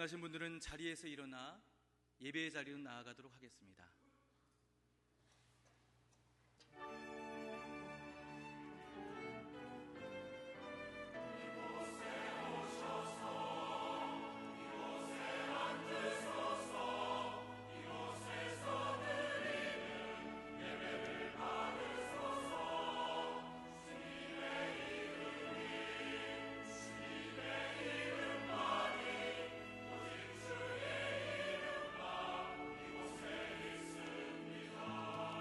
원하시는 분들은 자리에서 일어나 예배의 자리로 나아가도록 하겠습니다.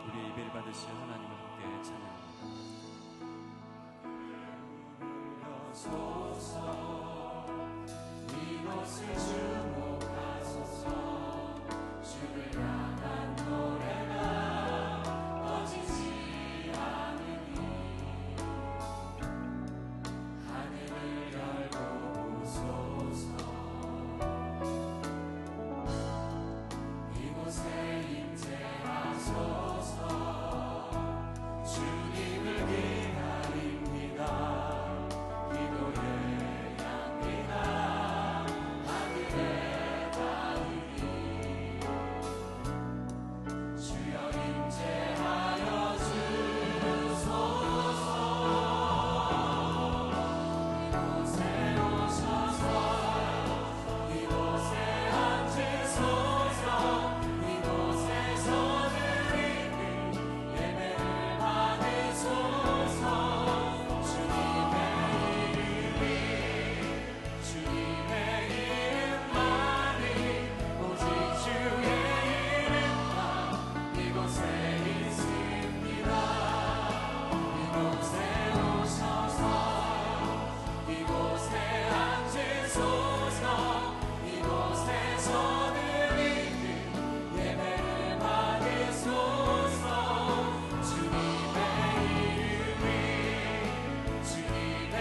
우리의 예배를 받으실 하나님을 함께 찬양합니다. 소서 이곳을 주목하소서. 주를 향한 노래가 꺼지지 않으니 하늘을 열고 보소서. 이곳에 임재하소서. 주님을 기다립니다. 기도의 향기가 하늘에 닿으니 주여 임재하여 주소서. 이곳에 오셔서 이곳에 앉으소서. 이곳에서 드리는 예배를 받으소서. 주님의 이름이 주님의 이름만이 오직 주의 이름만 이곳에 있습니다. 이곳에 오셔서 이곳에 앉으소서. 이곳에서 드리는 예배를 받으소서. 주님의 이름이 주님의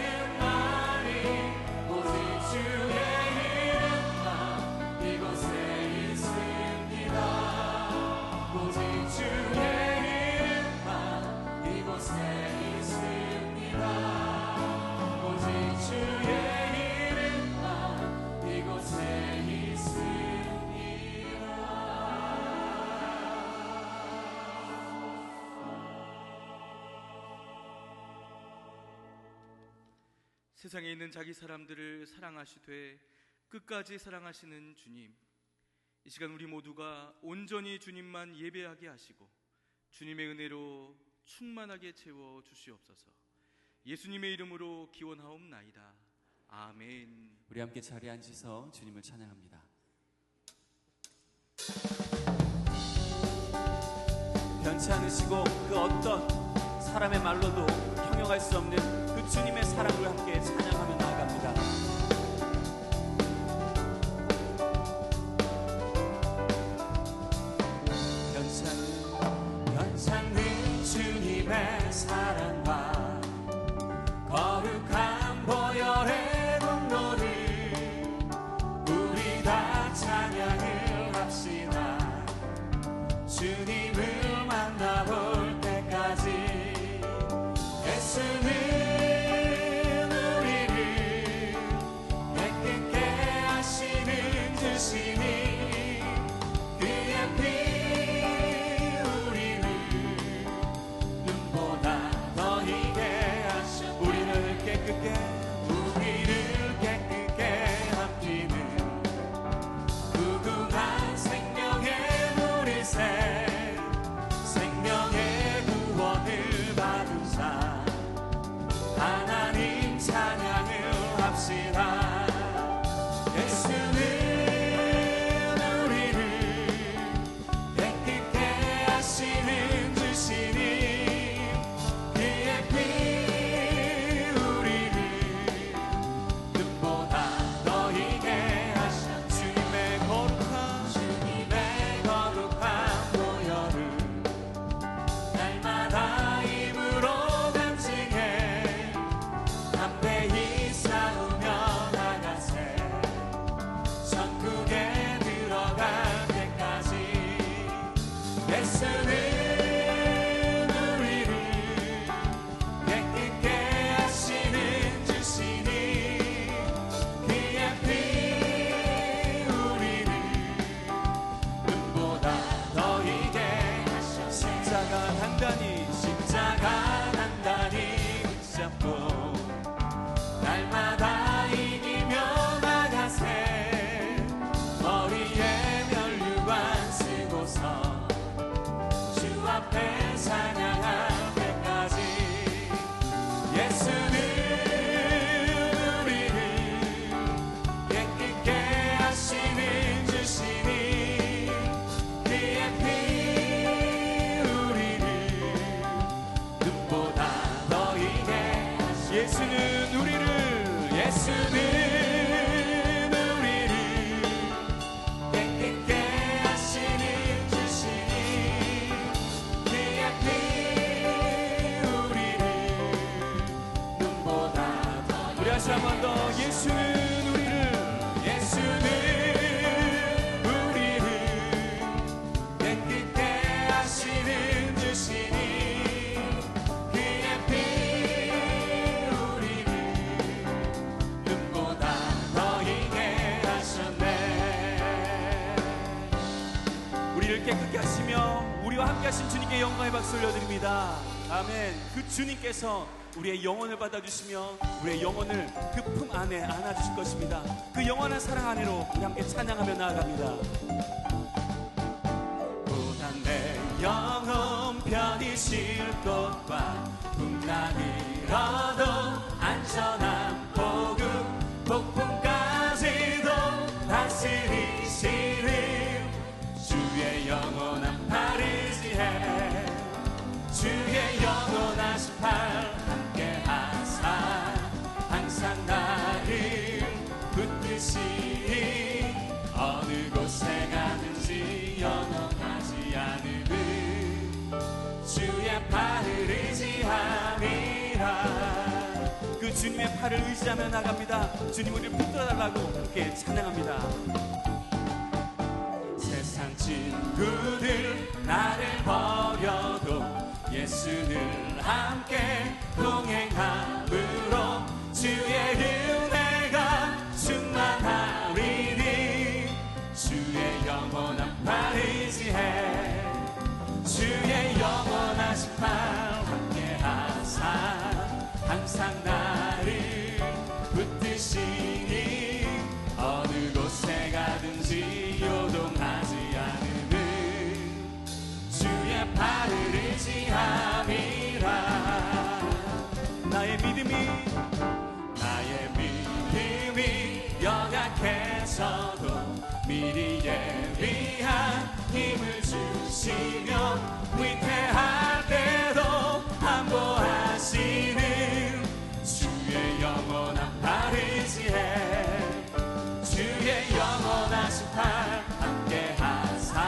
이름만이 오직 주의 이름만 이곳에 있습니다. 오직 주의 이름만 이곳에 있습니다. 오직 주의 이름만 이곳에 있습니다. 세상에 있는 자기 사람들을 사랑하시되 끝까지 사랑하시는 주님, 이 시간 우리 모두가 온전히 주님만 예배하게 하시고 주님의 은혜로 충만하게 채워 주시옵소서. 예수님의 이름으로 기원하옵나이다. 아멘. 우리 함께 자리에 앉으서 주님을 찬양합니다. 변치 않으시고 그 어떤 사람의 말로도 형용할 수 없는 그 주님의 사랑을 함께 찬양하며 나아갑니다. 변찮는 주님의 사랑과 거룩한 보혈의 공로를 우리 다 찬양을 합시다. 주님을 만나볼 때까지 예수는 우리를 깨끗게 하시며 우리와 함께 하신 주님께 영광의 박수 올려드립니다. 아멘. 그 주님께서 우리의 영혼을 받아주시며 우리의 영혼을 그 품 안에 안아주실 것입니다. 그 영원한 사랑 안으로 우리 함께 찬양하며 나아갑니다. 고단 내 영혼 편히 쉴 곳과 풍랑을 얻어 안전한 복음 폭풍까지도 다스리시는 주의 영원한 팔을 의지해 주의 영원하신 팔 함께 하사 항상 나를 붙드시니 어느 곳에 가든지 영원하지 않으는 주의 팔을 의지함이라. 그 주님의 팔을 의지하며 나갑니다. 주님 우리를 붙들어달라고 함께 찬양합니다. 세상 친구들 나를 버려도 예수를 함께 동행함으로 주의 은혜가 충만하리니 주의 영원한 팔 의지해 주의 영원하신 팔 함께 하사 항상 나를 붙드시니 어느 곳에 가든지 요동하지 않으는 주의 팔을 의지함이라. 나의 믿음이 연약해져도 미리 예비한 힘을 주시며 위태할 때도 안보하시는 주의 영원한 팔 의지해 주의 영원하신 팔 함께 하사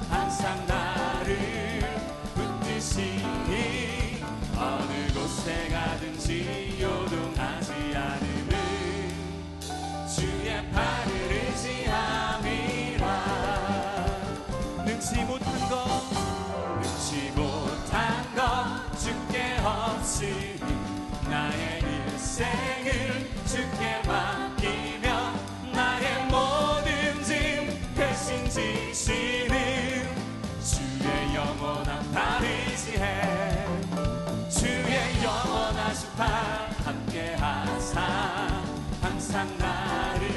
항상 나를 붙드시니 어느 곳에 가든지 요동하지 않으는 주의 팔을 의지함이라. 능치 못한 것 주께 없으니 나의 일생을 주께 맡기며 나의 모든 짐 대신 지시는 주의 영원한 팔 의지해 주의 영원하신 팔 함께 하사 항상 나를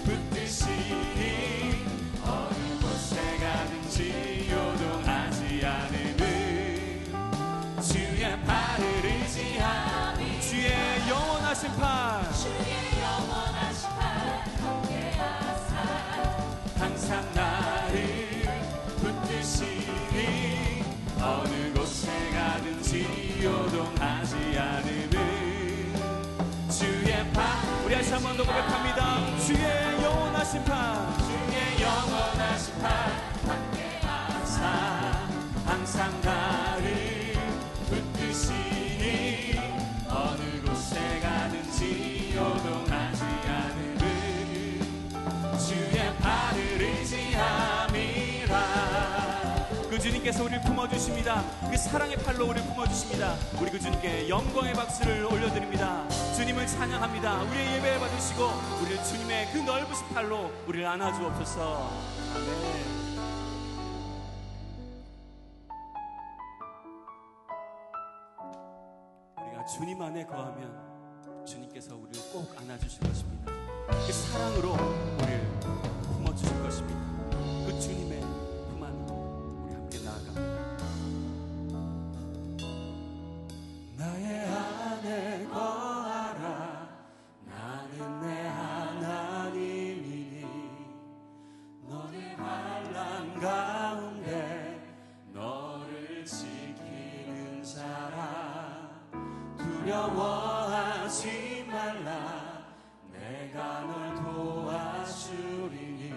붙드시니 어느 곳에 가든지 요동하지 않으는 주의 팔을 의지하니 주의 영원하신 팔 주의 영원하신 팔 함께 하사 항상 나를 붙드시니 어느 곳에 가든지 요동하지 않으는 주의 팔. 우리 다시 한 번 더 고백합니다. 주의 영원하신 팔 주의 영원하신 팔 함께 하사 항상 나를 붙드시니 어느 곳에 가든지 요동하지 않으는 주의 팔을 의지함이라. 그 주님께서 우리를 품어주십니다. 그 사랑의 팔로 우리를 품어주십니다. 우리 그 주님께 영광의 박수를 올려드립니다. 주님을 찬양합니다. 우리의 예배를 받으시고 우리를 주님의 그 넓으신 팔로 우리를 안아주옵소서. 아멘. 우리가 주님 안에 거하면 주님께서 우리를 꼭 안아주실 것입니다. 그 사랑으로 우리를 품어주실 것입니다. 그 주님의 품 안으로 우리 함께 나아갑니다. 나의 안에 거하라 나는 내 하나님이니 너의 환난 가운데 너를 지키는 자라 두려워하지 말라 내가 널 도와주리니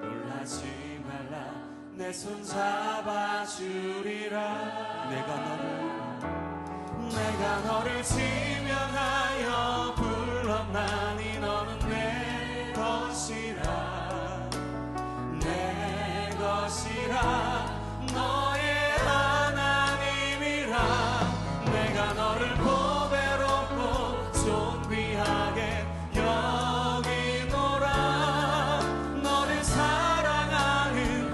놀라지 말라 내 손 잡아주리라. 내가 너를 지명하여 불렀나니 너는 내 것이라 내 것이라 너의 하나님이라. 내가 너를 보배롭고 존귀하게 여기노라. 너를 사랑하는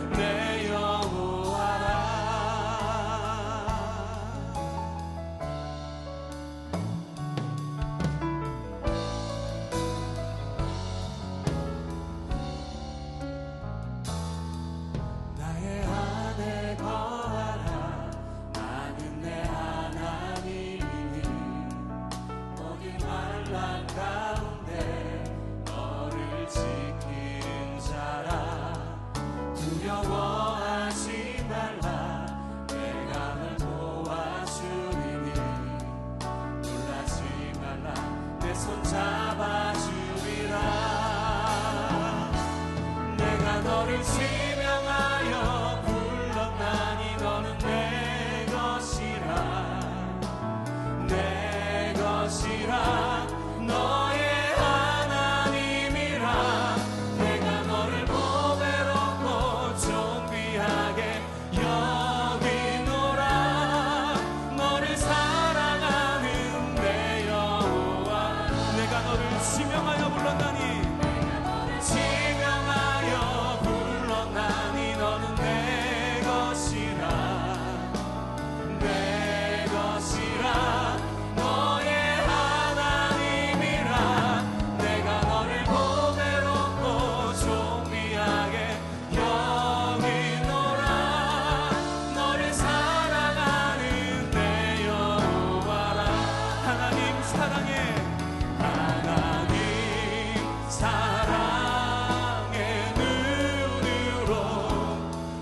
사랑의 눈으로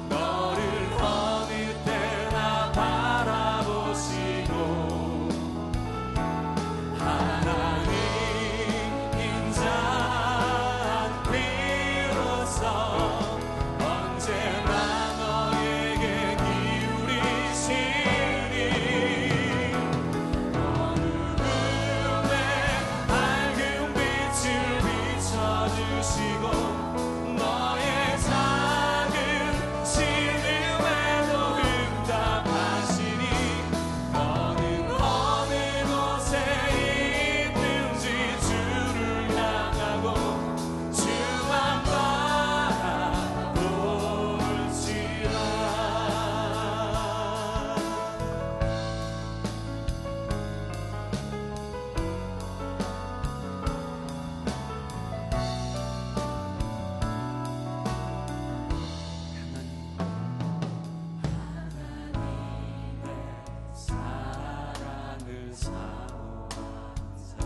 너를 어느 때나 바라보시고 하나님 인자한 비로소 언제나 너에게 기울이시니 어둠에 밝은 빛을 비춰주시고 너의 작은 신음에도 응답하시니 너는 어느 곳에 있든지 주를 향하고 주만 바라볼지라. 사랑을 사모하면서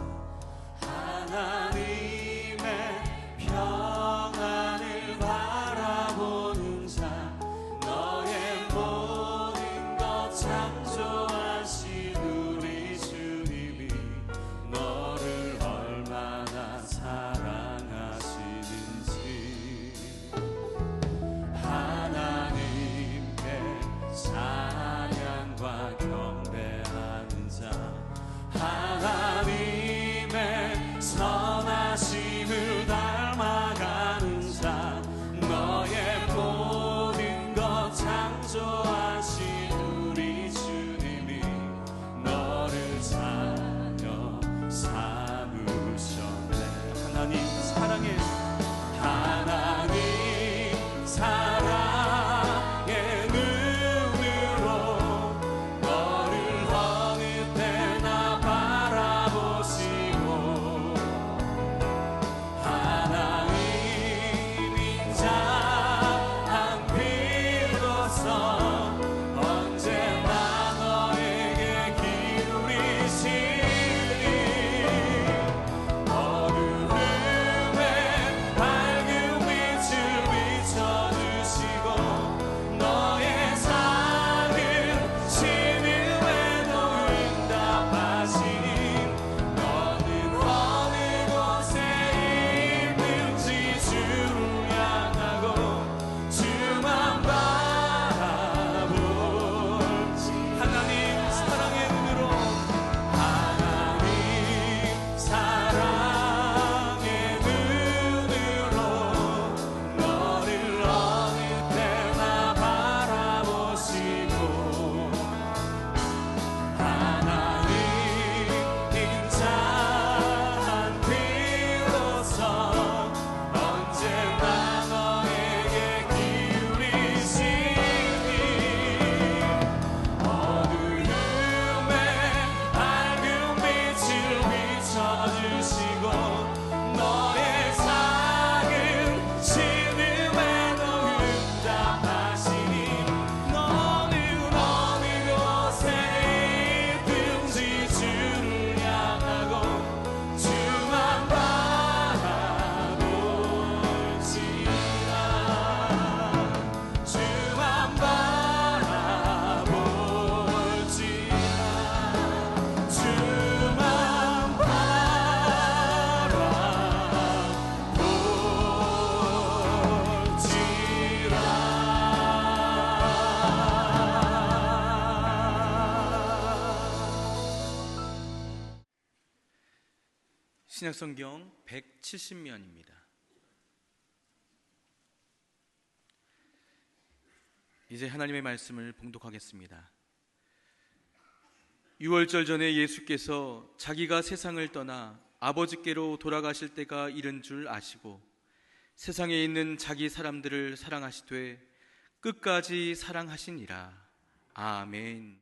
하나님의 평안을 바라보는 자 너의 모든 것 창조하신 우리 주님이 너를 얼마나 사랑하시는지 하나님께 찬양과 경배하는 자 하나님의 선하심을 닮아가는 자 너의 모든 것 창조하신 우리 주님이 너를 자녀 삼으셨네. 하나님 사랑해 하나님 사랑의 눈으로 너를 어느 때나 바라보시고 하나님 인자한 비로소 언제나 너에게 기울이시니 어둠에 밝은 빛을 비춰주시고 너의 작은 신음에도 응답하시니 너는 어느 곳에 있는지 주를 향하고 주만 바라볼지. 하나님 사랑의 눈으로 하나님 사랑의 눈으로 너를 어느 때나 바라보시고 하나님 인자한 비로소 언제나 너에게 기울이시니 어둠에 밝은 빛을 비춰주시고 너의 작은 신음에도 응답하시니 너는 어느 곳에 있든지 주를 향하고 주만 바라볼지라. 주만 바라볼지라. 주만 신약성경 170면입니다. 이제 하나님의 말씀을 봉독하겠습니다. 유월절 전에 예수께서 자기가 세상을 떠나 아버지께로 돌아가실 때가 이른 줄 아시고 세상에 있는 자기 사람들을 사랑하시되 끝까지 사랑하시니라. 아멘.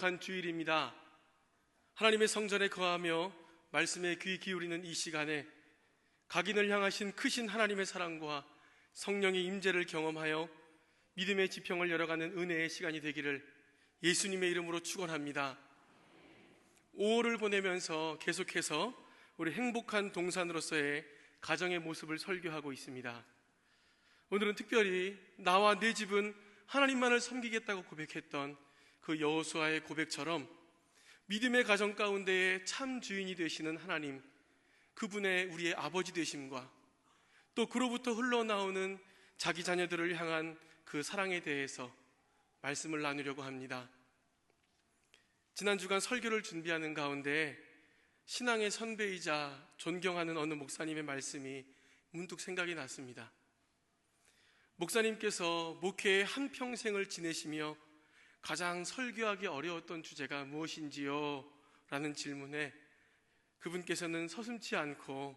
행복한 주일입니다. 하나님의 성전에 거하며 말씀에 귀 기울이는 이 시간에 각인을 향하신 크신 하나님의 사랑과 성령의 임재를 경험하여 믿음의 지평을 열어가는 은혜의 시간이 되기를 예수님의 이름으로 축원합니다. 5월을 보내면서 계속해서 우리 행복한 동산으로서의 가정의 모습을 설교하고 있습니다. 오늘은 특별히 나와 내 집은 하나님만을 섬기겠다고 고백했던 그 여호수아의 고백처럼 믿음의 가정 가운데에 참 주인이 되시는 하나님, 그분의 우리의 아버지 되심과 또 그로부터 흘러나오는 자기 자녀들을 향한 그 사랑에 대해서 말씀을 나누려고 합니다. 지난 주간 설교를 준비하는 가운데 신앙의 선배이자 존경하는 어느 목사님의 말씀이 문득 생각이 났습니다. 목사님께서 목회의 한평생을 지내시며 가장 설교하기 어려웠던 주제가 무엇인지요? 라는 질문에 그분께서는 서슴지 않고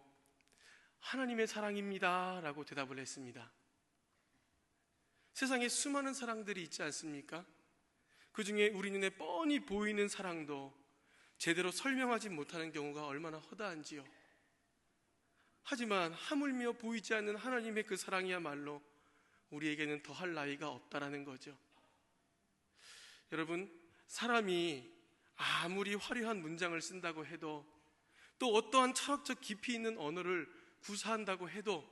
하나님의 사랑입니다 라고 대답을 했습니다. 세상에 수많은 사랑들이 있지 않습니까? 그 중에 우리 눈에 뻔히 보이는 사랑도 제대로 설명하지 못하는 경우가 얼마나 허다한지요. 하지만 하물며 보이지 않는 하나님의 그 사랑이야말로 우리에게는 더할 나위가 없다라는 거죠. 여러분, 사람이 아무리 화려한 문장을 쓴다고 해도 또 어떠한 철학적 깊이 있는 언어를 구사한다고 해도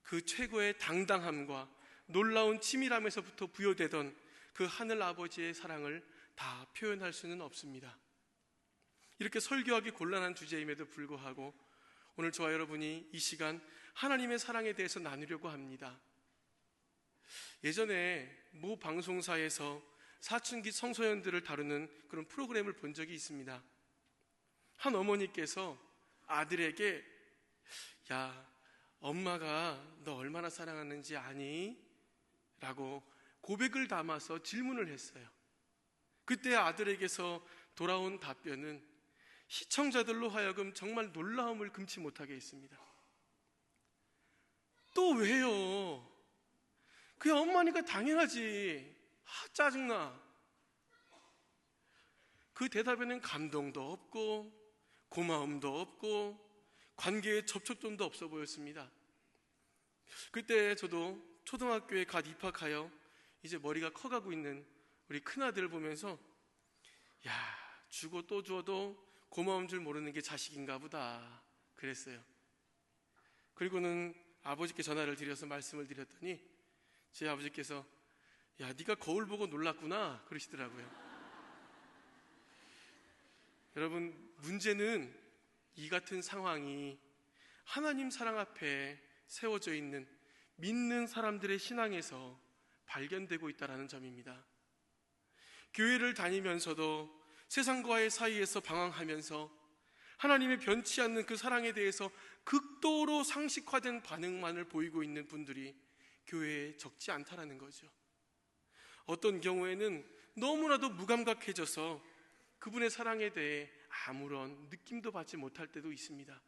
그 최고의 당당함과 놀라운 치밀함에서부터 부여되던 그 하늘 아버지의 사랑을 다 표현할 수는 없습니다. 이렇게 설교하기 곤란한 주제임에도 불구하고 오늘 저와 여러분이 이 시간 하나님의 사랑에 대해서 나누려고 합니다. 예전에 모 방송사에서 사춘기 청소년들을 다루는 그런 프로그램을 본 적이 있습니다. 한 어머니께서 아들에게 야, 엄마가 너 얼마나 사랑하는지 아니? 라고 고백을 담아서 질문을 했어요. 그때 아들에게서 돌아온 답변은 시청자들로 하여금 정말 놀라움을 금치 못하게 했습니다. 또 왜요? 그게 엄마니까 당연하지. 짜증나. 그 대답에는 감동도 없고 고마움도 없고 관계의 접촉점도 없어 보였습니다. 그때 저도 초등학교에 갓 입학하여 이제 머리가 커가고 있는 우리 큰아들을 보면서 야, 주고 또 주어도 고마운 줄 모르는 게 자식인가 보다 그랬어요. 그리고는 아버지께 전화를 드려서 말씀을 드렸더니 제 아버지께서 야, 네가 거울 보고 놀랐구나 그러시더라고요. 여러분, 문제는 이 같은 상황이 하나님 사랑 앞에 세워져 있는 믿는 사람들의 신앙에서 발견되고 있다는 점입니다. 교회를 다니면서도 세상과의 사이에서 방황하면서 하나님의 변치 않는 그 사랑에 대해서 극도로 상식화된 반응만을 보이고 있는 분들이 교회에 적지 않다라는 거죠. 어떤 경우에는 너무나도 무감각해져서 그분의 사랑에 대해 아무런 느낌도 받지 못할 때도 있습니다.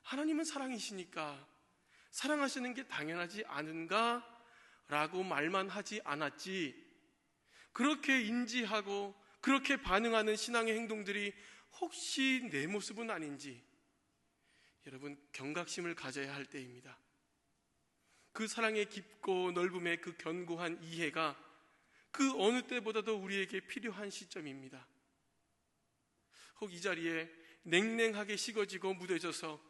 하나님은 사랑이시니까 사랑하시는 게 당연하지 않은가? 라고 말만 하지 않았지, 그렇게 인지하고 그렇게 반응하는 신앙의 행동들이 혹시 내 모습은 아닌지 여러분 경각심을 가져야 할 때입니다. 그 사랑의 깊고 넓음의 그 견고한 이해가 그 어느 때보다도 우리에게 필요한 시점입니다. 혹 이 자리에 냉랭하게 식어지고 무뎌져서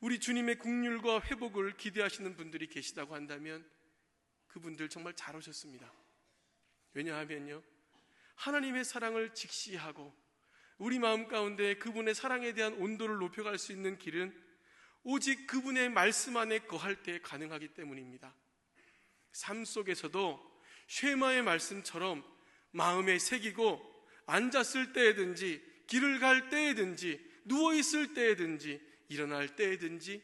우리 주님의 긍휼과 회복을 기대하시는 분들이 계시다고 한다면 그분들 정말 잘 오셨습니다. 왜냐하면요, 하나님의 사랑을 직시하고 우리 마음 가운데 그분의 사랑에 대한 온도를 높여갈 수 있는 길은 오직 그분의 말씀 안에 거할 때 가능하기 때문입니다. 삶 속에서도 쉐마의 말씀처럼 마음에 새기고 앉았을 때에든지 길을 갈 때에든지 누워있을 때에든지 일어날 때에든지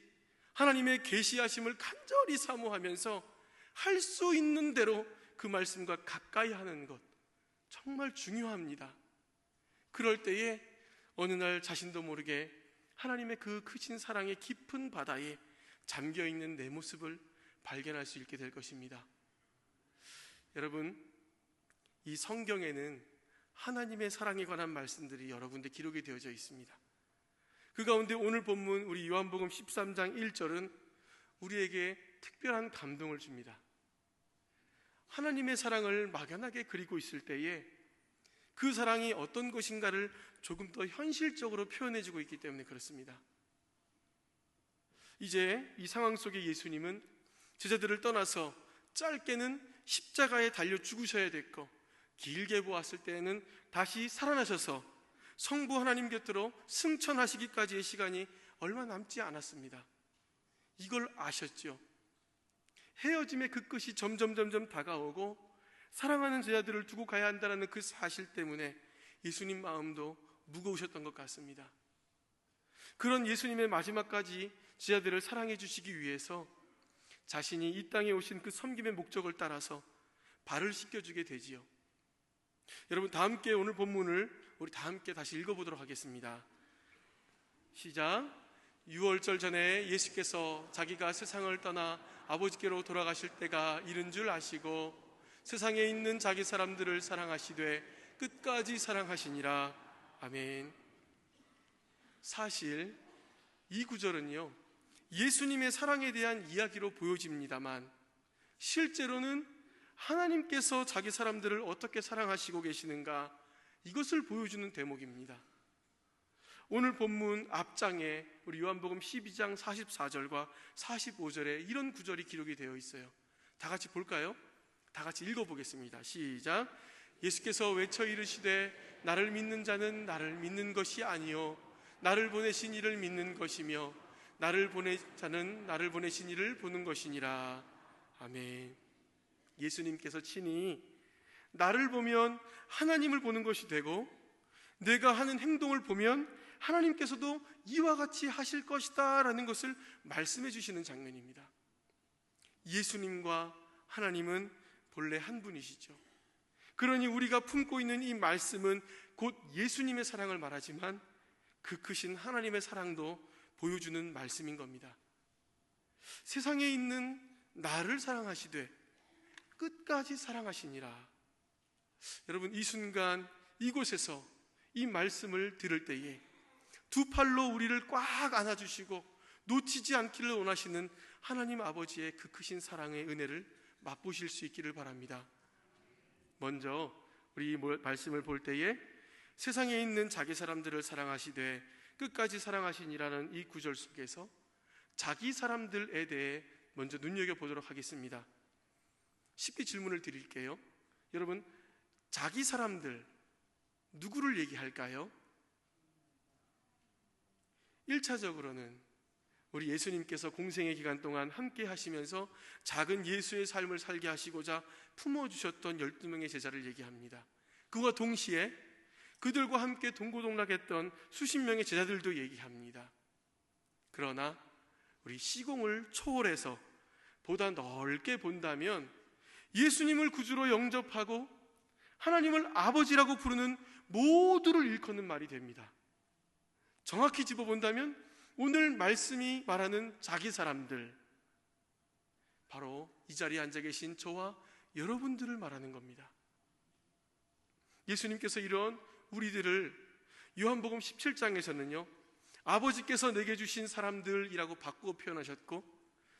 하나님의 계시하심을 간절히 사모하면서 할 수 있는 대로 그 말씀과 가까이 하는 것 정말 중요합니다. 그럴 때에 어느 날 자신도 모르게 하나님의 그 크신 사랑의 깊은 바다에 잠겨있는 내 모습을 발견할 수 있게 될 것입니다. 여러분, 이 성경에는 하나님의 사랑에 관한 말씀들이 여러 군데 기록이 되어져 있습니다. 그 가운데 오늘 본문 우리 요한복음 13장 1절은 우리에게 특별한 감동을 줍니다. 하나님의 사랑을 막연하게 그리고 있을 때에 그 사랑이 어떤 것인가를 조금 더 현실적으로 표현해주고 있기 때문에 그렇습니다. 이제 이 상황 속에 예수님은 제자들을 떠나서 짧게는 십자가에 달려 죽으셔야 됐고, 길게 보았을 때에는 다시 살아나셔서 성부 하나님 곁으로 승천하시기까지의 시간이 얼마 남지 않았습니다. 이걸 아셨죠? 헤어짐의 그 끝이 점점 다가오고 사랑하는 제자들을 두고 가야 한다는 그 사실 때문에 예수님 마음도 무거우셨던 것 같습니다. 그런 예수님의 마지막까지 제자들을 사랑해 주시기 위해서 자신이 이 땅에 오신 그 섬김의 목적을 따라서 발을 씻겨주게 되지요. 여러분, 다 함께 오늘 본문을 우리 다 함께 다시 읽어보도록 하겠습니다. 시작. 6월절 전에 예수께서 자기가 세상을 떠나 아버지께로 돌아가실 때가 이른 줄 아시고 세상에 있는 자기 사람들을 사랑하시되 끝까지 사랑하시니라. 아멘. 사실 이 구절은요, 예수님의 사랑에 대한 이야기로 보여집니다만 실제로는 하나님께서 자기 사람들을 어떻게 사랑하시고 계시는가, 이것을 보여주는 대목입니다. 오늘 본문 앞장에 우리 요한복음 12장 44절과 45절에 이런 구절이 기록이 되어 있어요. 다 같이 볼까요? 다 같이 읽어보겠습니다. 시작. 예수께서 외쳐 이르시되 나를 믿는 자는 나를 믿는 것이 아니요 나를 보내신 이를 믿는 것이며 나를 보낸 자는 나를 보내신 이를 보는 것이니라. 아멘. 예수님께서 친히 나를 보면 하나님을 보는 것이 되고 내가 하는 행동을 보면 하나님께서도 이와 같이 하실 것이다 라는 것을 말씀해 주시는 장면입니다. 예수님과 하나님은 본래 한 분이시죠. 그러니 우리가 품고 있는 이 말씀은 곧 예수님의 사랑을 말하지만 그 크신 하나님의 사랑도 보여주는 말씀인 겁니다. 세상에 있는 나를 사랑하시되 끝까지 사랑하시니라. 여러분, 이 순간 이곳에서 이 말씀을 들을 때에 두 팔로 우리를 꽉 안아주시고 놓치지 않기를 원하시는 하나님 아버지의 그 크신 사랑의 은혜를 맛보실 수 있기를 바랍니다. 먼저 우리 이 말씀을 볼 때에 세상에 있는 자기 사람들을 사랑하시되 끝까지 사랑하시니라는 이 구절 속에서 자기 사람들에 대해 먼저 눈여겨보도록 하겠습니다. 쉽게 질문을 드릴게요. 여러분, 자기 사람들 누구를 얘기할까요? 1차적으로는 우리 예수님께서 공생의 기간 동안 함께 하시면서 작은 예수의 삶을 살게 하시고자 품어주셨던 12명의 제자를 얘기합니다. 그와 동시에 그들과 함께 동고동락했던 수십 명의 제자들도 얘기합니다. 그러나 우리 시공을 초월해서 보다 넓게 본다면 예수님을 구주로 영접하고 하나님을 아버지라고 부르는 모두를 일컫는 말이 됩니다. 정확히 짚어본다면 오늘 말씀이 말하는 자기 사람들, 바로 이 자리에 앉아 계신 저와 여러분들을 말하는 겁니다. 예수님께서 이런 우리들을 요한복음 17장에서는요 아버지께서 내게 주신 사람들이라고 바꾸어 표현하셨고,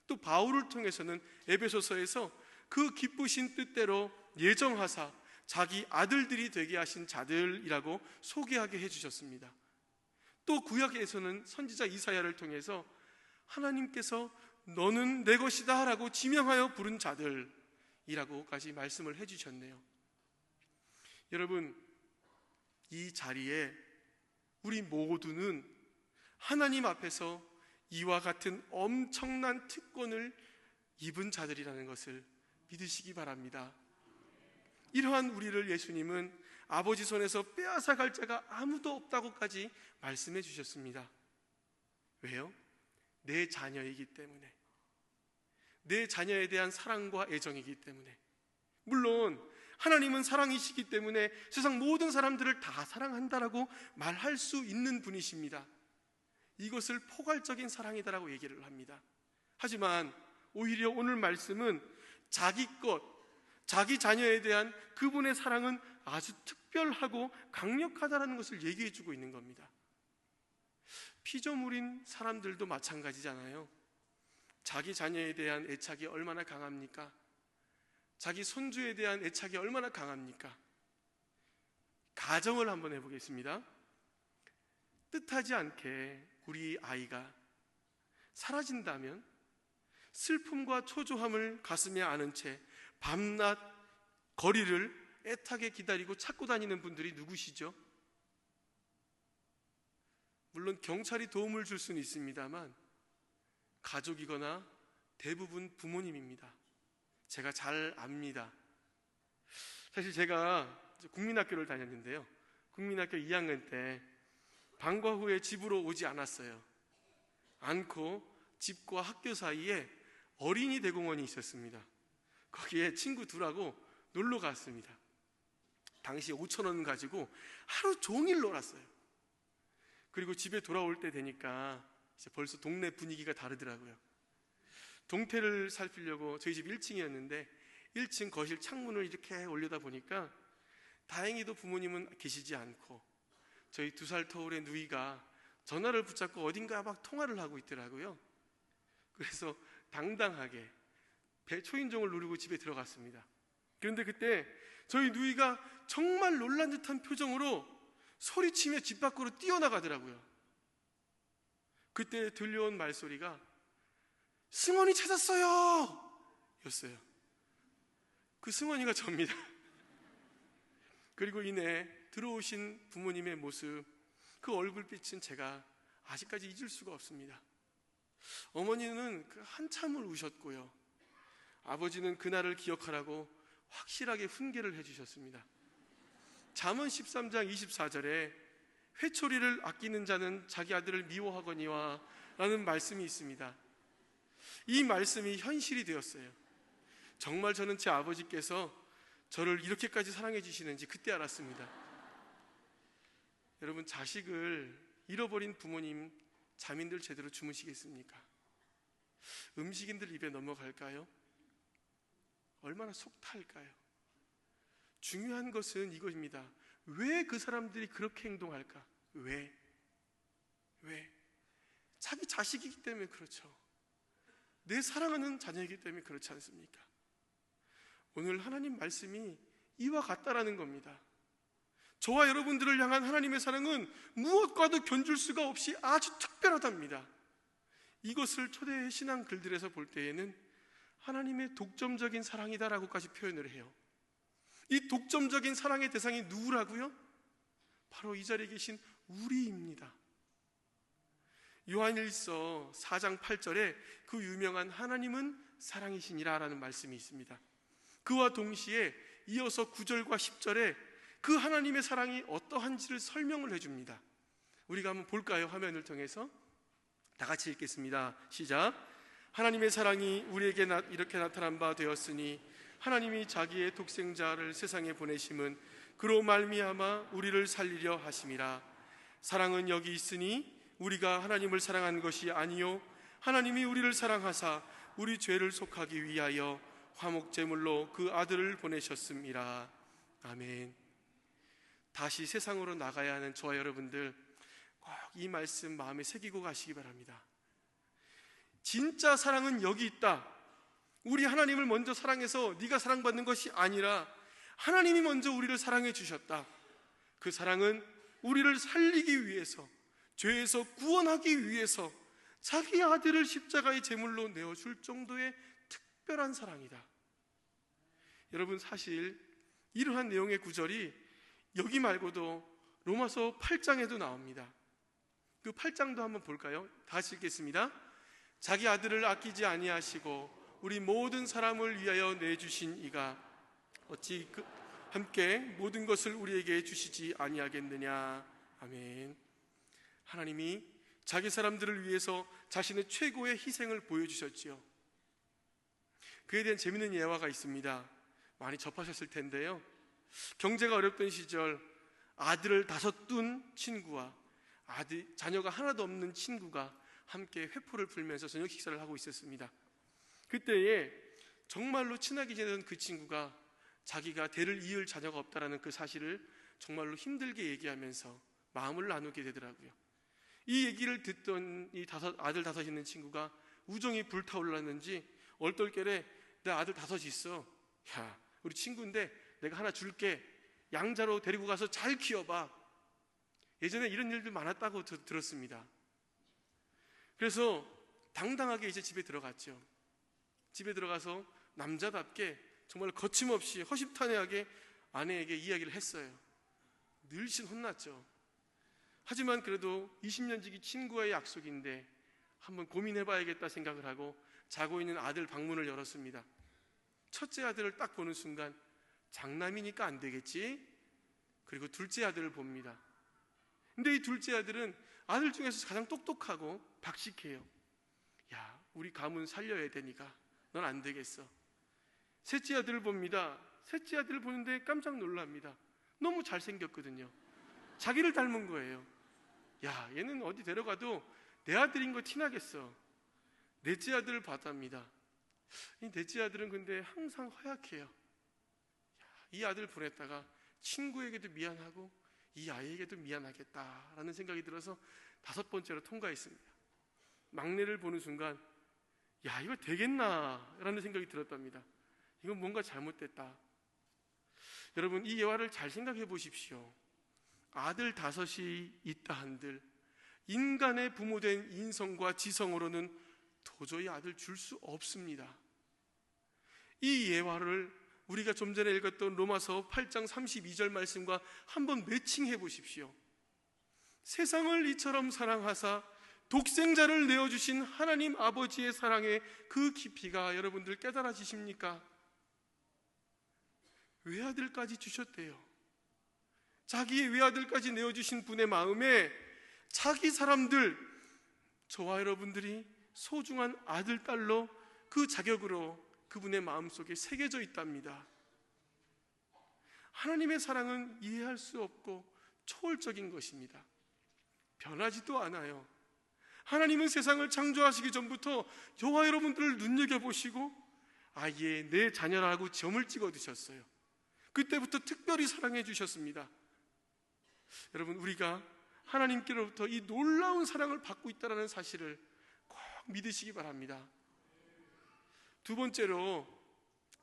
또 바울을 통해서는 에베소서에서 그 기쁘신 뜻대로 예정하사 자기 아들들이 되게 하신 자들이라고 소개하게 해주셨습니다. 또 구약에서는 선지자 이사야를 통해서 하나님께서 너는 내 것이다 라고 지명하여 부른 자들이라고까지 말씀을 해주셨네요. 여러분, 이 자리에 우리 모두는 하나님 앞에서 이와 같은 엄청난 특권을 입은 자들이라는 것을 믿으시기 바랍니다. 이러한 우리를 예수님은 아버지 손에서 빼앗아갈 자가 아무도 없다고까지 말씀해 주셨습니다. 왜요? 내 자녀이기 때문에, 내 자녀에 대한 사랑과 애정이기 때문에. 물론 하나님은 사랑이시기 때문에 세상 모든 사람들을 다 사랑한다라고 말할 수 있는 분이십니다. 이것을 포괄적인 사랑이다라고 얘기를 합니다. 하지만 오히려 오늘 말씀은 자기 것, 자기 자녀에 대한 그분의 사랑은 아주 특별하고 강력하다라는 것을 얘기해 주고 있는 겁니다. 피조물인 사람들도 마찬가지잖아요. 자기 자녀에 대한 애착이 얼마나 강합니까? 자기 손주에 대한 애착이 얼마나 강합니까? 가정을 한번 해보겠습니다. 뜻하지 않게 우리 아이가 사라진다면 슬픔과 초조함을 가슴에 안은 채 밤낮 거리를 애타게 기다리고 찾고 다니는 분들이 누구시죠? 물론 경찰이 도움을 줄 수는 있습니다만 가족이거나 대부분 부모님입니다. 제가 잘 압니다. 사실 제가 국민학교를 다녔는데요, 국민학교 2학년 때 방과 후에 집으로 오지 않았어요. 않고 집과 학교 사이에 어린이 대공원이 있었습니다. 거기에 친구 둘하고 놀러 갔습니다. 당시 5,000원 가지고 하루 종일 놀았어요. 그리고 집에 돌아올 때 되니까 이제 벌써 동네 분위기가 다르더라고요. 동태를 살피려고 저희 집 1층이었는데 1층 거실 창문을 이렇게 올려다 보니까 다행히도 부모님은 계시지 않고 저희 2살 터울의 누이가 전화를 붙잡고 어딘가 막 통화를 하고 있더라고요. 그래서 당당하게 초인종을 누르고 집에 들어갔습니다. 그런데 그때 저희 누이가 정말 놀란 듯한 표정으로 소리치며 집 밖으로 뛰어나가더라고요. 그때 들려온 말소리가 승원이 찾았어요! 였어요. 그 승원이가 접니다. 그리고 이내 들어오신 부모님의 모습, 그 얼굴빛은 제가 아직까지 잊을 수가 없습니다. 어머니는 한참을 우셨고요, 아버지는 그날을 기억하라고 확실하게 훈계를 해주셨습니다. 잠언 13장 24절에 회초리를 아끼는 자는 자기 아들을 미워하거니와 라는 말씀이 있습니다. 이 말씀이 현실이 되었어요. 정말 저는 제 아버지께서 저를 이렇게까지 사랑해 주시는지 그때 알았습니다. 여러분, 자식을 잃어버린 부모님, 자민들 제대로 주무시겠습니까? 음식인들 입에 넘어갈까요? 얼마나 속 탈까요? 중요한 것은 이것입니다. 왜 그 사람들이 그렇게 행동할까? 왜? 자기 자식이기 때문에 그렇죠. 내 사랑하는 자녀이기 때문에 그렇지 않습니까? 오늘 하나님 말씀이 이와 같다라는 겁니다. 저와 여러분들을 향한 하나님의 사랑은 무엇과도 견줄 수가 없이 아주 특별하답니다. 이것을 초대 신앙 글들에서 볼 때에는 하나님의 독점적인 사랑이다라고까지 표현을 해요. 이 독점적인 사랑의 대상이 누구라고요? 바로 이 자리에 계신 우리입니다. 요한일서 4장 8절에 그 유명한 하나님은 사랑이시니라 라는 말씀이 있습니다. 그와 동시에 이어서 9절과 10절에 그 하나님의 사랑이 어떠한지를 설명을 해줍니다. 우리가 한번 볼까요? 화면을 통해서 다 같이 읽겠습니다. 시작. 하나님의 사랑이 우리에게 이렇게 나타난 바 되었으니 하나님이 자기의 독생자를 세상에 보내심은 그로 말미암아 우리를 살리려 하심이라. 사랑은 여기 있으니 우리가 하나님을 사랑한 것이 아니요 하나님이 우리를 사랑하사 우리 죄를 속하기 위하여 화목제물로 그 아들을 보내셨습니다. 아멘. 다시 세상으로 나가야 하는 저와 여러분들 꼭 이 말씀 마음에 새기고 가시기 바랍니다. 진짜 사랑은 여기 있다. 우리 하나님을 먼저 사랑해서 네가 사랑받는 것이 아니라 하나님이 먼저 우리를 사랑해 주셨다. 그 사랑은 우리를 살리기 위해서, 죄에서 구원하기 위해서 자기 아들을 십자가의 제물로 내어줄 정도의 특별한 사랑이다. 여러분, 사실 이러한 내용의 구절이 여기 말고도 로마서 8장에도 나옵니다. 그 8장도 한번 볼까요? 다시 읽겠습니다. 자기 아들을 아끼지 아니하시고 우리 모든 사람을 위하여 내주신 이가 어찌 함께 모든 것을 우리에게 주시지 아니하겠느냐. 아멘. 하나님이 자기 사람들을 위해서 자신의 최고의 희생을 보여주셨지요. 그에 대한 재미있는 예화가 있습니다. 많이 접하셨을 텐데요, 경제가 어렵던 시절 아들을 5 둔 친구와 자녀가 하나도 없는 친구가 함께 회포를 풀면서 저녁 식사를 하고 있었습니다. 그때에 정말로 친하게 지내던 그 친구가 자기가 대를 이을 자녀가 없다라는 그 사실을 정말로 힘들게 얘기하면서 마음을 나누게 되더라고요. 이 얘기를 듣던 이 아들 5 있는 친구가 우정이 불타올랐는지 얼떨결에 내 아들 5 있어. 야, 우리 친구인데 내가 하나 줄게. 양자로 데리고 가서 잘 키워봐. 예전에 이런 일들 많았다고 들었습니다. 그래서 당당하게 이제 집에 들어갔죠. 집에 들어가서 남자답게 정말 거침없이 허심탄회하게 아내에게 이야기를 했어요. 늘씬 혼났죠. 하지만 그래도 20년 지기 친구와의 약속인데 한번 고민해봐야겠다 생각을 하고 자고 있는 아들 방문을 열었습니다. 첫째 아들을 딱 보는 순간 장남이니까 안 되겠지? 그리고 둘째 아들을 봅니다. 근데 이 둘째 아들은 아들 중에서 가장 똑똑하고 박식해요. 야, 우리 가문 살려야 되니까 넌 안 되겠어. 셋째 아들을 봅니다. 셋째 아들을 보는데 깜짝 놀랍니다. 너무 잘생겼거든요. 자기를 닮은 거예요. 야, 얘는 어디 데려가도 내 아들인 거 티나겠어. 넷째 아들을 봤답니다. 이 넷째 아들은 근데 항상 허약해요. 이 아들 보냈다가 친구에게도 미안하고 이 아이에게도 미안하겠다라는 생각이 들어서 5번째로 통과했습니다. 막내를 보는 순간 야, 이거 되겠나 라는 생각이 들었답니다. 이건 뭔가 잘못됐다. 여러분, 이 예화를 잘 생각해 보십시오. 아들 5이 있다 한들 인간의 부모된 인성과 지성으로는 도저히 아들 줄 수 없습니다. 이 예화를 우리가 좀 전에 읽었던 로마서 8장 32절 말씀과 한번 매칭해 보십시오. 세상을 이처럼 사랑하사 독생자를 내어주신 하나님 아버지의 사랑의 그 깊이가 여러분들 깨달아지십니까? 외아들까지 주셨대요. 자기의 외아들까지 내어주신 분의 마음에 자기 사람들, 저와 여러분들이 소중한 아들, 딸로 그 자격으로 그분의 마음속에 새겨져 있답니다. 하나님의 사랑은 이해할 수 없고 초월적인 것입니다. 변하지도 않아요. 하나님은 세상을 창조하시기 전부터 저와 여러분들을 눈여겨보시고 아예 내 자녀라고 점을 찍어 두셨어요. 그때부터 특별히 사랑해 주셨습니다. 여러분, 우리가 하나님께로부터 이 놀라운 사랑을 받고 있다는 사실을 꼭 믿으시기 바랍니다. 2번째로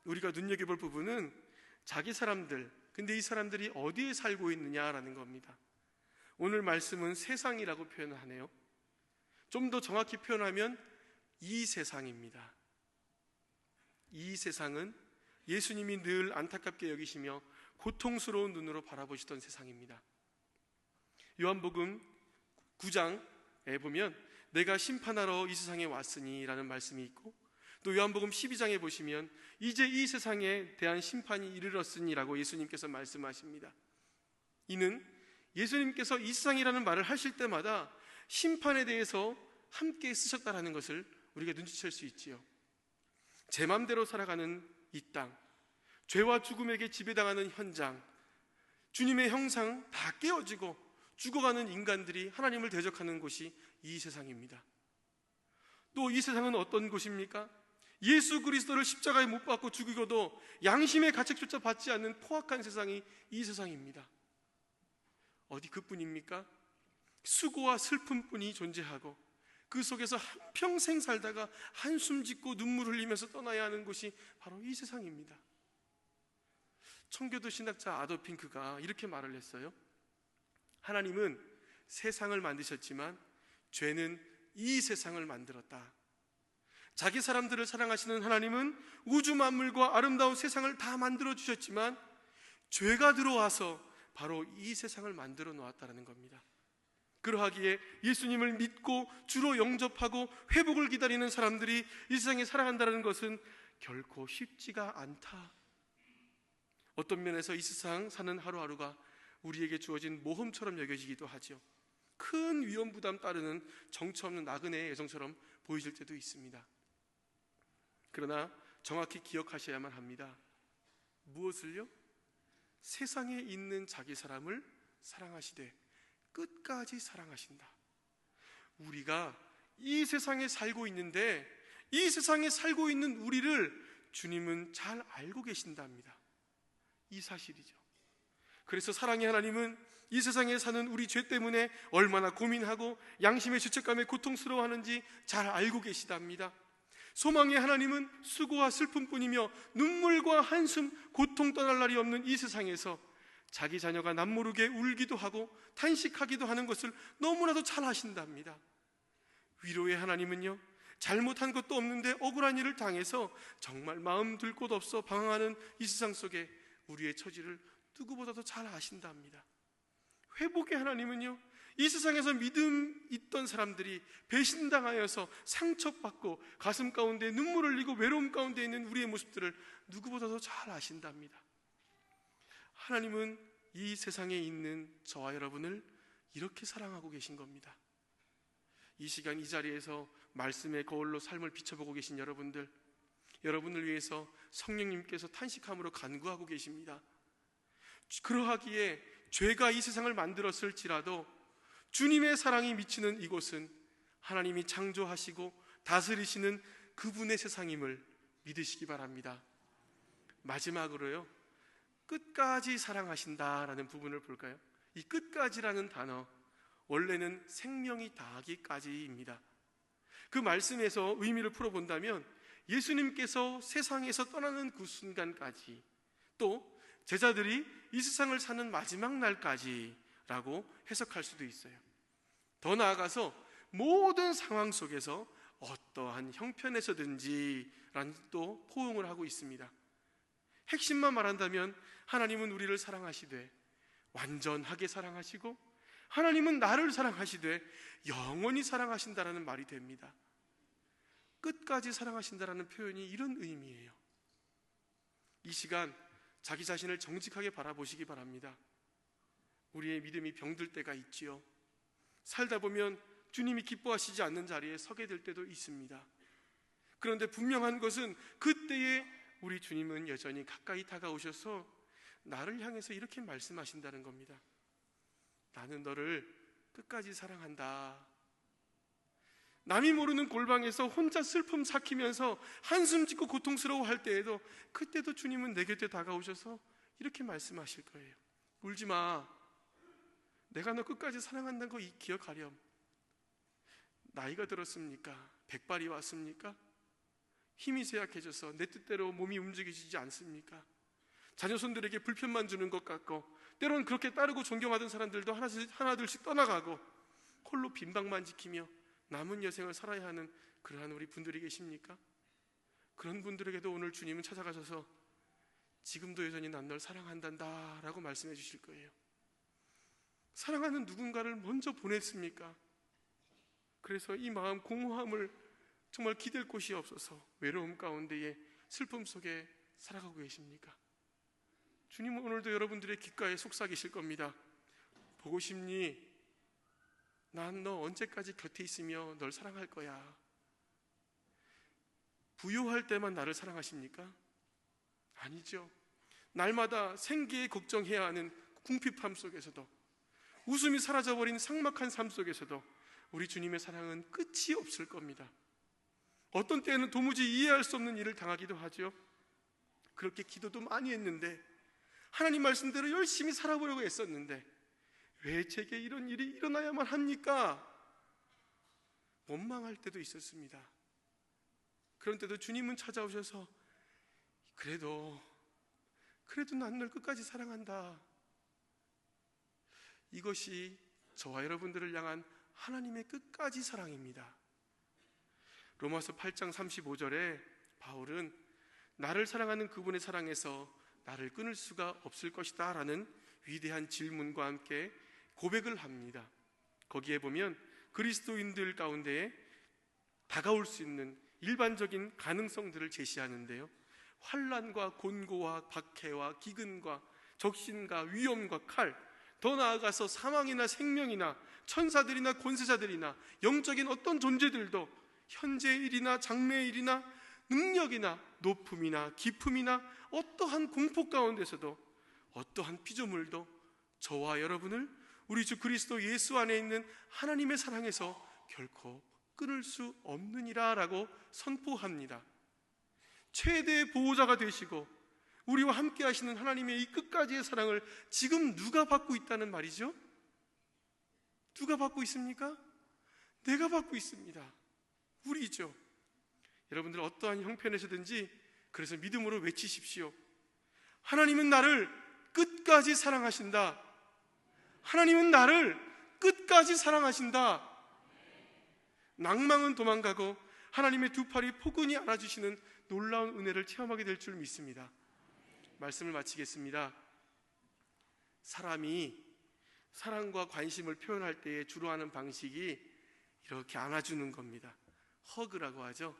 우리가 눈여겨볼 부분은 자기 사람들, 근데 이 사람들이 어디에 살고 있느냐라는 겁니다. 오늘 말씀은 세상이라고 표현을 하네요. 좀 더 정확히 표현하면 이 세상입니다. 이 세상은 예수님이 늘 안타깝게 여기시며 고통스러운 눈으로 바라보시던 세상입니다. 요한복음 9장에 보면 내가 심판하러 이 세상에 왔으니 라는 말씀이 있고, 또 요한복음 12장에 보시면 이제 이 세상에 대한 심판이 이르렀으니 라고 예수님께서 말씀하십니다. 이는 예수님께서 이 세상이라는 말을 하실 때마다 심판에 대해서 함께 쓰셨다는 것을 우리가 눈치챌 수 있지요. 제 맘대로 살아가는 이 땅, 죄와 죽음에게 지배당하는 현장, 주님의 형상 다 깨어지고 죽어가는 인간들이 하나님을 대적하는 곳이 이 세상입니다. 또 이 세상은 어떤 곳입니까? 예수 그리스도를 십자가에 못 박고 죽이고도 양심의 가책조차 받지 않는 포악한 세상이 이 세상입니다. 어디 그뿐입니까? 수고와 슬픔뿐이 존재하고 그 속에서 한평생 살다가 한숨 짓고 눈물 흘리면서 떠나야 하는 곳이 바로 이 세상입니다. 청교도 신학자 아도 핑크가 이렇게 말을 했어요. 하나님은 세상을 만드셨지만 죄는 이 세상을 만들었다. 자기 사람들을 사랑하시는 하나님은 우주 만물과 아름다운 세상을 다 만들어 주셨지만 죄가 들어와서 바로 이 세상을 만들어 놓았다는 겁니다. 그러하기에 예수님을 믿고 주로 영접하고 회복을 기다리는 사람들이 이 세상에 살아간다는 것은 결코 쉽지가 않다. 어떤 면에서 이 세상 사는 하루하루가 우리에게 주어진 모험처럼 여겨지기도 하죠. 큰 위험 부담 따르는 정처 없는 나그네의 애정처럼 보이실 때도 있습니다. 그러나 정확히 기억하셔야만 합니다. 무엇을요? 세상에 있는 자기 사람을 사랑하시되 끝까지 사랑하신다. 우리가 이 세상에 살고 있는데 이 세상에 살고 있는 우리를 주님은 잘 알고 계신답니다. 이 사실이죠. 그래서 사랑의 하나님은 이 세상에 사는 우리 죄 때문에 얼마나 고민하고 양심의 죄책감에 고통스러워하는지 잘 알고 계시답니다. 소망의 하나님은 수고와 슬픔뿐이며 눈물과 한숨, 고통 떠날 날이 없는 이 세상에서 자기 자녀가 남모르게 울기도 하고 탄식하기도 하는 것을 너무나도 잘 아신답니다. 위로의 하나님은요, 잘못한 것도 없는데 억울한 일을 당해서 정말 마음 둘 곳 없어 방황하는 이 세상 속에 우리의 처지를 누구보다도 잘 아신답니다. 회복의 하나님은요, 이 세상에서 믿음 있던 사람들이 배신당하여서 상처받고 가슴 가운데 눈물을 흘리고 외로움 가운데 있는 우리의 모습들을 누구보다도 잘 아신답니다. 하나님은 이 세상에 있는 저와 여러분을 이렇게 사랑하고 계신 겁니다. 이 시간 이 자리에서 말씀의 거울로 삶을 비춰보고 계신 여러분들, 여러분을 위해서 성령님께서 탄식함으로 간구하고 계십니다. 그러하기에 죄가 이 세상을 만들었을지라도 주님의 사랑이 미치는 이곳은 하나님이 창조하시고 다스리시는 그분의 세상임을 믿으시기 바랍니다. 마지막으로요, 끝까지 사랑하신다라는 부분을 볼까요? 이 끝까지라는 단어, 원래는 생명이 다하기까지입니다. 그 말씀에서 의미를 풀어본다면 예수님께서 세상에서 떠나는 그 순간까지, 또 제자들이 이 세상을 사는 마지막 날까지라고 해석할 수도 있어요. 더 나아가서 모든 상황 속에서 어떠한 형편에서든지 라는 또 포용을 하고 있습니다. 핵심만 말한다면 하나님은 우리를 사랑하시되 완전하게 사랑하시고 하나님은 나를 사랑하시되 영원히 사랑하신다라는 말이 됩니다. 끝까지 사랑하신다라는 표현이 이런 의미예요. 이 시간 자기 자신을 정직하게 바라보시기 바랍니다. 우리의 믿음이 병들 때가 있지요. 살다 보면 주님이 기뻐하시지 않는 자리에 서게 될 때도 있습니다. 그런데 분명한 것은 그때에 우리 주님은 여전히 가까이 다가오셔서 나를 향해서 이렇게 말씀하신다는 겁니다. 나는 너를 끝까지 사랑한다. 남이 모르는 골방에서 혼자 슬픔 삭히면서 한숨 짓고 고통스러워할 때에도, 그때도 주님은 내 곁에 다가오셔서 이렇게 말씀하실 거예요. 울지 마. 내가 너 끝까지 사랑한다는 거 기억하렴. 나이가 들었습니까? 백발이 왔습니까? 힘이 쇠약해져서 내 뜻대로 몸이 움직이지 않습니까? 자녀손들에게 불편만 주는 것 같고, 때론 그렇게 따르고 존경하던 사람들도 하나둘씩 떠나가고 홀로 빈방만 지키며 남은 여생을 살아야 하는 그러한 우리 분들이 계십니까? 그런 분들에게도 오늘 주님은 찾아가셔서 지금도 여전히 난 널 사랑한단다 라고 말씀해 주실 거예요. 사랑하는 누군가를 먼저 보냈습니까? 그래서 이 마음 공허함을 정말 기댈 곳이 없어서 외로움 가운데에 슬픔 속에 살아가고 계십니까? 주님은 오늘도 여러분들의 귓가에 속삭이실 겁니다. 보고 싶니? 난 너 언제까지 곁에 있으며 널 사랑할 거야. 부요할 때만 나를 사랑하십니까? 아니죠. 날마다 생계에 걱정해야 하는 궁핍함 속에서도, 웃음이 사라져버린 삭막한 삶 속에서도 우리 주님의 사랑은 끝이 없을 겁니다. 어떤 때에는 도무지 이해할 수 없는 일을 당하기도 하죠. 그렇게 기도도 많이 했는데, 하나님 말씀대로 열심히 살아보려고 애썼는데 왜 제게 이런 일이 일어나야만 합니까? 원망할 때도 있었습니다. 그런 때도 주님은 찾아오셔서 그래도 난 널 끝까지 사랑한다. 이것이 저와 여러분들을 향한 하나님의 끝까지 사랑입니다. 로마서 8장 35절에 바울은 나를 사랑하는 그분의 사랑에서 나를 끊을 수가 없을 것이다 라는 위대한 질문과 함께 고백을 합니다. 거기에 보면 그리스도인들 가운데에 다가올 수 있는 일반적인 가능성들을 제시하는데요, 환난과 곤고와 박해와 기근과 적신과 위험과 칼, 더 나아가서 사망이나 생명이나 천사들이나 권세자들이나 영적인 어떤 존재들도 현재의 일이나 장래의 일이나 능력이나 높음이나 깊음이나 어떠한 공포 가운데서도 어떠한 피조물도 저와 여러분을 우리 주 그리스도 예수 안에 있는 하나님의 사랑에서 결코 끊을 수 없느니라 라고 선포합니다. 최대의 보호자가 되시고 우리와 함께 하시는 하나님의 이 끝까지의 사랑을 지금 누가 받고 있다는 말이죠? 누가 받고 있습니까? 내가 받고 있습니다. 우리죠. 여러분들 어떠한 형편에서든지 그래서 믿음으로 외치십시오. 하나님은 나를 끝까지 사랑하신다. 하나님은 나를 끝까지 사랑하신다. 낭망은 도망가고 하나님의 두 팔이 포근히 안아주시는 놀라운 은혜를 체험하게 될 줄 믿습니다. 말씀을 마치겠습니다. 사람이 사랑과 관심을 표현할 때에 주로 하는 방식이 이렇게 안아주는 겁니다. 허그라고 하죠.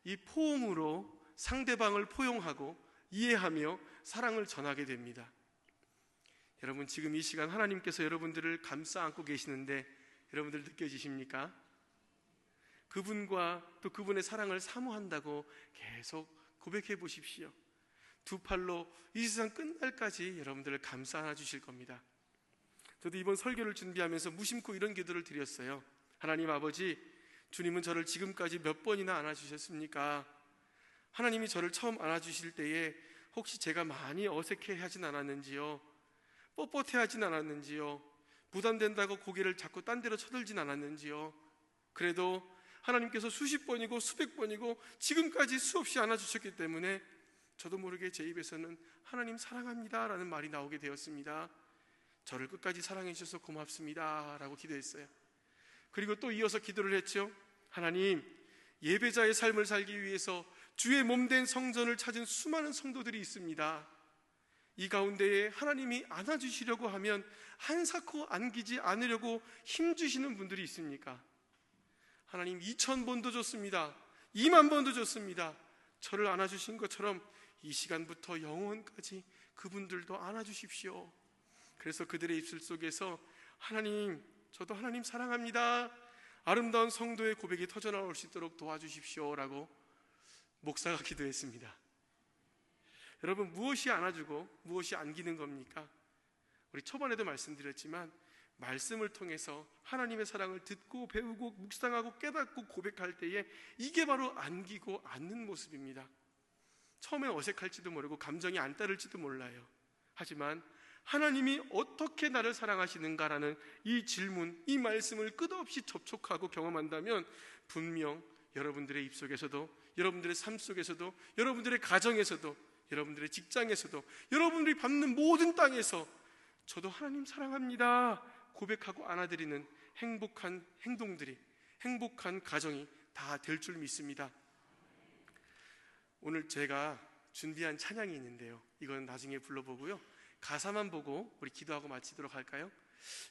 이 포옹으로 상대방을 포용하고 이해하며 사랑을 전하게 됩니다. 여러분, 지금 이 시간 하나님께서 여러분들을 감싸 안고 계시는데 여러분들 느껴지십니까? 그분과 또 그분의 사랑을 사모한다고 계속 고백해 보십시오. 두 팔로 이 세상 끝날까지 여러분들을 감싸 안아주실 겁니다. 저도 이번 설교를 준비하면서 무심코 이런 기도를 드렸어요. 하나님 아버지, 주님은 저를 지금까지 몇 번이나 안아주셨습니까? 하나님이 저를 처음 안아주실 때에 혹시 제가 많이 어색해하진 않았는지요? 뻣뻣해하진 않았는지요? 부담된다고 고개를 자꾸 딴 데로 쳐들진 않았는지요? 그래도 하나님께서 수십 번이고 수백 번이고 지금까지 수없이 안아주셨기 때문에 저도 모르게 제 입에서는 하나님 사랑합니다 라는 말이 나오게 되었습니다. 저를 끝까지 사랑해 주셔서 고맙습니다 라고 기도했어요. 그리고 또 이어서 기도를 했죠. 하나님, 예배자의 삶을 살기 위해서 주의 몸된 성전을 찾은 수많은 성도들이 있습니다. 이 가운데에 하나님이 안아주시려고 하면 한사코 안기지 않으려고 힘주시는 분들이 있습니까? 하나님, 2000번도 좋습니다. 20000번도 좋습니다. 저를 안아주신 것처럼 이 시간부터 영원까지 그분들도 안아주십시오. 그래서 그들의 입술 속에서 하나님, 저도 하나님 사랑합니다, 아름다운 성도의 고백이 터져나올 수 있도록 도와주십시오 라고 목사가 기도했습니다. 여러분, 무엇이 안아주고 무엇이 안기는 겁니까? 우리 초반에도 말씀드렸지만 말씀을 통해서 하나님의 사랑을 듣고 배우고 묵상하고 깨닫고 고백할 때에 이게 바로 안기고 안는 모습입니다. 처음엔 어색할지도 모르고 감정이 안 따를지도 몰라요. 하지만 하나님이 어떻게 나를 사랑하시는가라는 이 질문, 이 말씀을 끝없이 접촉하고 경험한다면 분명 여러분들의 입속에서도, 여러분들의 삶 속에서도, 여러분들의 가정에서도, 여러분들의 직장에서도, 여러분들이 밟는 모든 땅에서 저도 하나님 사랑합니다 고백하고 안아드리는 행복한 행동들이, 행복한 가정이 다 될 줄 믿습니다. 오늘 제가 준비한 찬양이 있는데요, 이건 나중에 불러보고요, 가사만 보고 우리 기도하고 마치도록 할까요?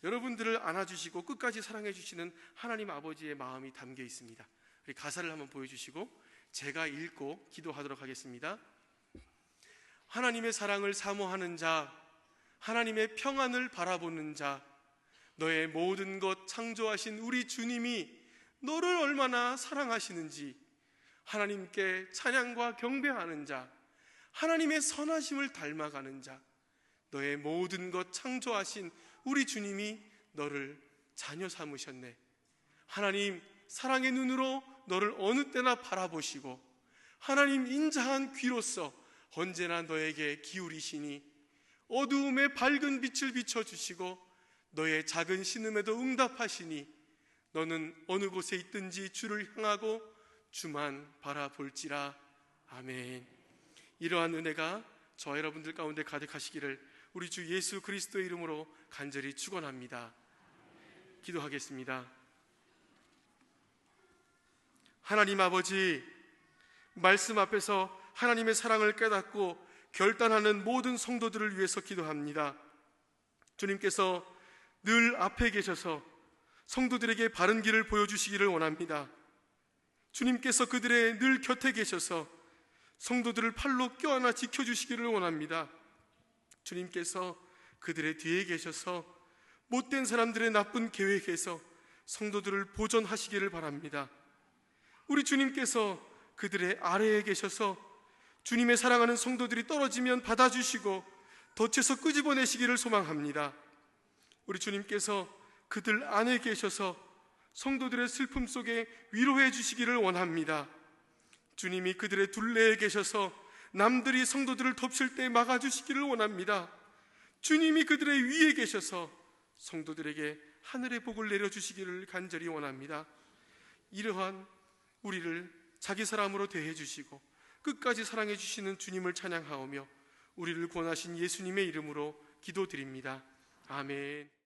여러분들을 안아주시고 끝까지 사랑해 주시는 하나님 아버지의 마음이 담겨 있습니다. 우리 가사를 한번 보여주시고 제가 읽고 기도하도록 하겠습니다. 하나님의 사랑을 사모하는 자, 하나님의 평안을 바라보는 자, 너의 모든 것 창조하신 우리 주님이 너를 얼마나 사랑하시는지 하나님께 찬양과 경배하는 자, 하나님의 선하심을 닮아가는 자, 너의 모든 것 창조하신 우리 주님이 너를 자녀 삼으셨네. 하나님 사랑의 눈으로 너를 어느 때나 바라보시고 하나님 인자한 귀로서 언제나 너에게 기울이시니 어두움에 밝은 빛을 비춰주시고 너의 작은 신음에도 응답하시니 너는 어느 곳에 있든지 주를 향하고 주만 바라볼지라. 아멘. 이러한 은혜가 저와 여러분들 가운데 가득하시기를 우리 주 예수 그리스도의 이름으로 간절히 축원합니다. 기도하겠습니다. 하나님 아버지, 말씀 앞에서 하나님의 사랑을 깨닫고 결단하는 모든 성도들을 위해서 기도합니다. 주님께서 늘 앞에 계셔서 성도들에게 바른 길을 보여주시기를 원합니다. 주님께서 그들의 늘 곁에 계셔서 성도들을 팔로 껴안아 지켜주시기를 원합니다. 주님께서 그들의 뒤에 계셔서 못된 사람들의 나쁜 계획에서 성도들을 보존하시기를 바랍니다. 우리 주님께서 그들의 아래에 계셔서 주님의 사랑하는 성도들이 떨어지면 받아주시고 덫에서 끄집어내시기를 소망합니다. 우리 주님께서 그들 안에 계셔서 성도들의 슬픔 속에 위로해 주시기를 원합니다. 주님이 그들의 둘레에 계셔서 남들이 성도들을 덮칠 때 막아주시기를 원합니다. 주님이 그들의 위에 계셔서 성도들에게 하늘의 복을 내려주시기를 간절히 원합니다. 이러한 우리를 자기 사람으로 대해 주시고 끝까지 사랑해 주시는 주님을 찬양하오며 우리를 구원하신 예수님의 이름으로 기도드립니다. 아멘.